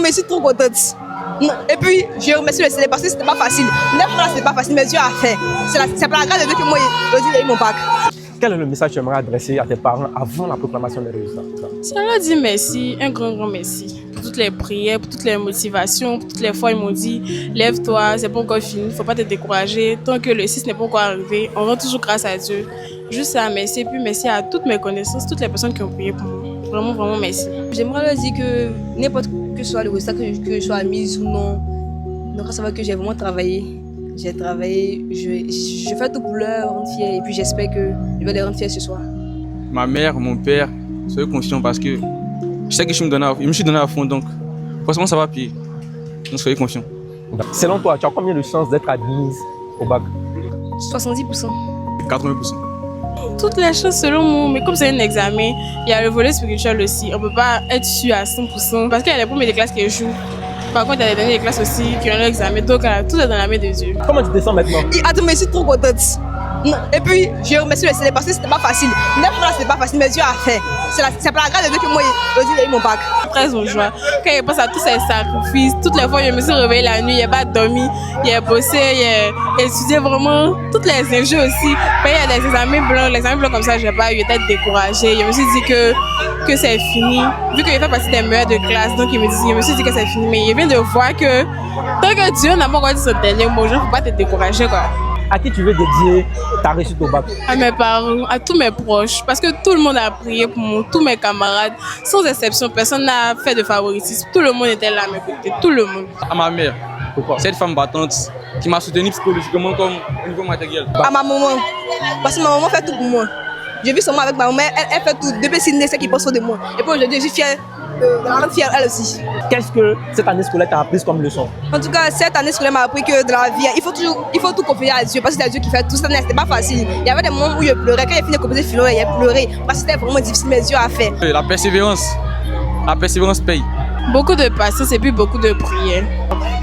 mais je suis trop contente. Et puis, je remercie le Seigneur parce que c'était pas facile. 9 mois, c'était pas facile, mais Dieu a fait. C'est par la grâce de Dieu que moi, j'ai eu mon bac. Quel est le message que tu aimerais adresser à tes parents avant la proclamation des résultats? Ça leur dit merci, un grand merci. Pour toutes les prières, pour toutes les motivations, pour toutes les fois ils m'ont dit lève-toi, c'est pas encore fini, il ne faut pas te décourager. Tant que le 6 n'est pas encore arrivé, on rend toujours grâce à Dieu. Juste ça, merci. Et puis merci à toutes mes connaissances, toutes les personnes qui ont prié pour moi. Vraiment, vraiment merci. J'aimerais leur dire que n'importe que soit le résultat, que je sois admise ou non, donc à savoir que j'ai vraiment travaillé. J'ai travaillé, je fais tout pour leur rendre fiers et puis j'espère que je vais les rendre fiers ce soir. Ma mère, mon père, soyez conscients parce que je sais que je me suis donné à fond, donc forcément ça va payer. Donc soyez conscients. Selon toi, tu as combien de chances d'être admise au bac? 70%. 80%. Toutes les choses selon moi, mais comme c'est un examen, il y a le volet spirituel aussi. On ne peut pas être sûr à 100% parce qu'il y a les premiers des classes qui échouent. Par contre, il y a les derniers des classes aussi qui ont leur examen. Donc, tout est dans la main de Dieu. Comment tu te sens maintenant? Attends, mais je suis trop contente. Et puis, je remercie le Seigneur parce que c'était pas facile. 9 mois, c'était pas facile, mais Dieu a fait. C'est par la grâce de Dieu que moi, j'ai eu mon bac. Très en joie. Quand je pense à tous ces sacrifices, toutes les fois je me suis réveillée la nuit, il n'y a pas dormi, il y a bossé, il y a étudié vraiment toutes les enjeux aussi. Mais il y a des examens blancs comme ça, je n'ai pas eu d'être découragée. Je me suis dit que c'est fini. Vu que j'ai fait partie des meilleurs de classe, donc je me suis dit que c'est fini. Mais je viens de voir que tant que Dieu n'a pas encore dit son dernier mot, je ne faut pas te décourager, quoi. À qui tu veux dédier ta réussite au bac? À mes parents, à tous mes proches, parce que tout le monde a prié pour moi, tous mes camarades, sans exception, personne n'a fait de favoritisme. Tout le monde était là à mes côtés, tout le monde. À ma mère, pourquoi? cette femme battante qui m'a soutenu psychologiquement comme au niveau matériel. À ma maman, parce que ma maman fait tout pour moi. Je vis seulement avec ma maman, elle fait tout. Depuis c'est né, c'est qui pense de moi. Et puis aujourd'hui, je suis fière de la rendre fière elle aussi. Qu'est-ce que cette année scolaire t'a appris comme leçon? En tout cas, cette année scolaire m'a appris que dans la vie, il faut tout confier à Dieu parce que c'est Dieu qui fait tout. Cette année, c'était pas facile. Il y avait des moments où je pleurais. Quand j'ai fini de composer philo, j'ai pleuré parce que c'était vraiment difficile, mais Dieu a fait. La persévérance paye. Beaucoup de patience et puis beaucoup de prières.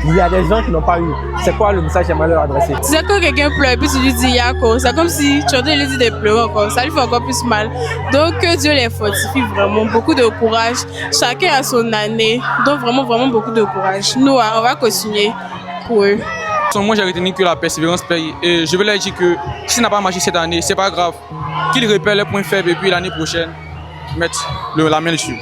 Il y a des gens qui n'ont pas eu. C'est quoi le message que j'aimerais leur adresser? Tu sais, quand quelqu'un pleure et puis tu lui dis Yako, c'est comme si tu entends lui dire de pleurer encore. Ça lui fait encore plus mal. Donc que Dieu les fortifie vraiment. Beaucoup de courage. Chacun a son année. Donc vraiment, vraiment beaucoup de courage. Nous, on va continuer pour eux. Moi, j'ai retenu que la persévérance paye. Et je veux leur dire que si ça n'a pas marché cette année, c'est pas grave. Qu'ils repèrent les points faibles et puis l'année prochaine, mettre la main dessus.